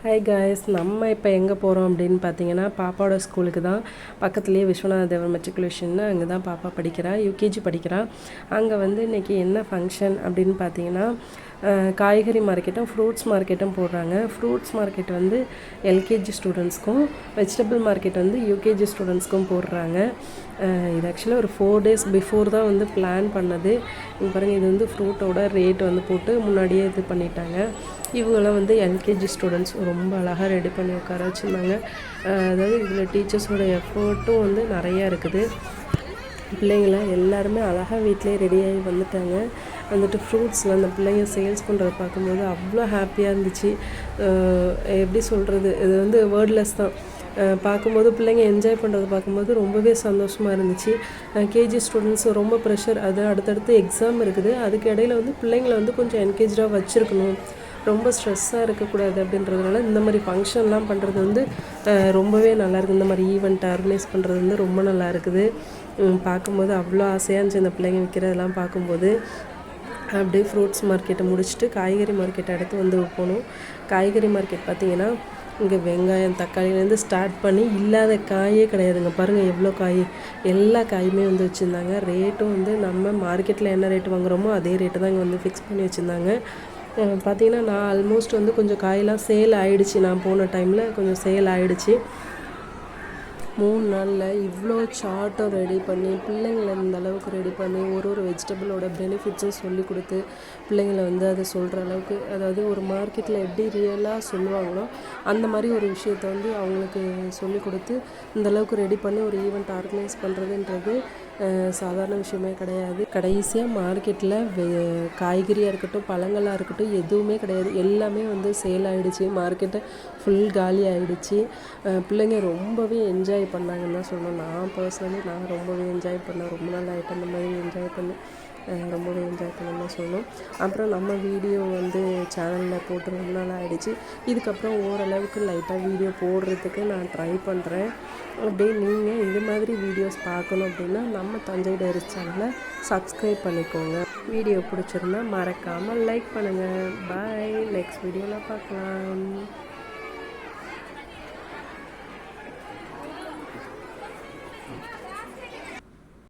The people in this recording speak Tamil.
ஹாய் காய்ஸ், நம்ம இப்போ எங்கே போகிறோம் அப்படின்னு பார்த்தீங்கன்னா பாப்பாவோட ஸ்கூலுக்கு தான். பக்கத்துலேயே விஸ்வநாத தேவர் மெட்ரிகுலேஷன், அங்கே தான் பாப்பா படிக்கிறா, யூகேஜி படிக்கிறா. அங்கே வந்து இன்றைக்கி என்ன ஃபங்க்ஷன் அப்படின்னு பார்த்தீங்கன்னா காய்கறி மார்க்கெட்டும் ஃப்ரூட்ஸ் மார்க்கெட்டும் போடுறாங்க. ஃப்ரூட்ஸ் மார்க்கெட் வந்து எல்கேஜி ஸ்டூடெண்ட்ஸ்க்கும், வெஜிடபிள் மார்க்கெட் வந்து யூகேஜி ஸ்டூடெண்ட்ஸ்க்கும் போடுறாங்க. இது ஆக்சுவலாக ஒரு 4 days பிஃபோர் தான் வந்து பிளான் பண்ணது. இங்கே பாருங்கள், இது வந்து ஃப்ரூட்டோட ரேட் வந்து போட்டு முன்னாடியே இது பண்ணிட்டாங்க. இவங்கெல்லாம் வந்து எல்கேஜி ஸ்டூடெண்ட்ஸ் ரொம்ப அழகாக ரெடி பண்ணி உட்கார வச்சுருந்தாங்க. அதாவது இதில் டீச்சர்ஸோட எஃபர்ட்டும் வந்து நிறையா இருக்குது. பிள்ளைங்களாம் எல்லாருமே அழகாக வீட்டிலே ரெடியாகி வந்துட்டாங்க. வந்துட்டு ஃப்ரூட்ஸில் அந்த பிள்ளைங்க சேல்ஸ் பண்ணுறத பார்க்கும்போது அவ்வளோ ஹாப்பியாக இருந்துச்சு. எப்படி சொல்கிறது, இது வந்து வேர்ட்லெஸ் தான். பார்க்கும்போது பிள்ளைங்க என்ஜாய் பண்ணுறத பார்க்கும்போது ரொம்பவே சந்தோஷமாக இருந்துச்சு. கேஜி ஸ்டூடெண்ட்ஸ் ரொம்ப ப்ரெஷர், அது அடுத்தடுத்து எக்ஸாம் இருக்குது. அதுக்கு இடையில வந்து பிள்ளைங்களை வந்து கொஞ்சம் என்கேஜாக வச்சுருக்கணும், ரொம்ப ஸ்ட்ரெஸ்ஸாக இருக்கக்கூடாது அப்படின்றதுனால இந்த மாதிரி ஃபங்க்ஷன்லாம் பண்ணுறது வந்து ரொம்பவே நல்லாயிருக்கு. இந்த மாதிரி ஈவெண்ட் ஆர்கனைஸ் பண்ணுறது வந்து ரொம்ப நல்லா இருக்குது. பார்க்கும்போது அவ்வளோ ஆசையாக இருந்துச்சு இந்த பிள்ளைங்க விற்கிறதெல்லாம் பார்க்கும்போது. அப்படியே ஃப்ரூட்ஸ் மார்க்கெட்டை முடிச்சுட்டு காய்கறி மார்க்கெட் அடுத்து வந்து போகணும். காய்கறி மார்க்கெட் பார்த்திங்கன்னா இங்கே வெங்காயம் தக்காளிலேருந்து ஸ்டார்ட் பண்ணி இல்லாத காயே கிடையாதுங்க. பாருங்கள் எவ்வளோ காய், எல்லா காயுமே வந்து வச்சுருந்தாங்க. ரேட்டும் வந்து நம்ம மார்க்கெட்டில் என்ன ரேட்டு வாங்குகிறோமோ அதே ரேட்டு தான் இங்கே வந்து ஃபிக்ஸ் பண்ணி வச்சுருந்தாங்க. பார்த்திங்கன்னா நான் ஆல்மோஸ்ட் வந்து கொஞ்சம் காயெல்லாம் சேல் ஆகிடுச்சு. நான் போன டைமில் கொஞ்சம் சேல் ஆகிடுச்சு. 3 நாளில் இவ்வளோ சார்ட்டும் ரெடி பண்ணி பிள்ளைங்களை இந்த அளவுக்கு ரெடி பண்ணி ஒரு வெஜிடபிளோட பெனிஃபிட்ஸும் சொல்லி கொடுத்து பிள்ளைங்களை வந்து அதை சொல்கிற அளவுக்கு, அதாவது ஒரு மார்க்கெட்டில் எப்படி ரியலாக சொல்லுவாங்களோ அந்த மாதிரி ஒரு விஷயத்த வந்து அவங்களுக்கு சொல்லி கொடுத்து இந்த அளவுக்கு ரெடி பண்ணி ஒரு ஈவெண்ட் ஆர்கனைஸ் பண்ணுறதுன்றது சாதாரண விஷயமே கிடையாது. கடைசியாக மார்க்கெட்டில் காய்கறியாக இருக்கட்டும், பழங்களாக இருக்கட்டும், எதுவுமே கிடையாது. எல்லாமே வந்து சேல் ஆகிடுச்சு. மார்க்கெட்டை ஃபுல் காலி ஆகிடுச்சு. பிள்ளைங்க ரொம்பவே என்ஜாய் பண்ணாங்கன்னு தான் சொல்லணும். நான் பர்சனலி ரொம்பவே என்ஜாய் பண்ணேன். ரொம்ப நாள் ஆகிட்டு அந்த மாதிரி என்ஜாய் பண்ணேன். ரொம்பவே என்ஜாய் பண்ணேன்னு தான் சொல்லணும். அப்புறம் நம்ம வீடியோ வந்து சேனலில் போட்டு ரொம்ப நாள் ஆகிடுச்சு. இதுக்கப்புறம் ஓரளவுக்கு லைட்டாக வீடியோ போடுறதுக்கு நான் ட்ரை பண்ணுறேன். அப்படியே நீங்கள் இது மாதிரி வீடியோஸ் பார்க்கணும் அப்படின்னா நம்ம தஞ்சை டைரிஸ் சேனலை சப்ஸ்கிரைப் பண்ணிக்கோங்க. வீடியோ பிடிச்சிருந்தா மறக்காமல் லைக் பண்ணுங்கள். பாய், நெக்ஸ்ட் வீடியோவில் பார்க்கலாம்.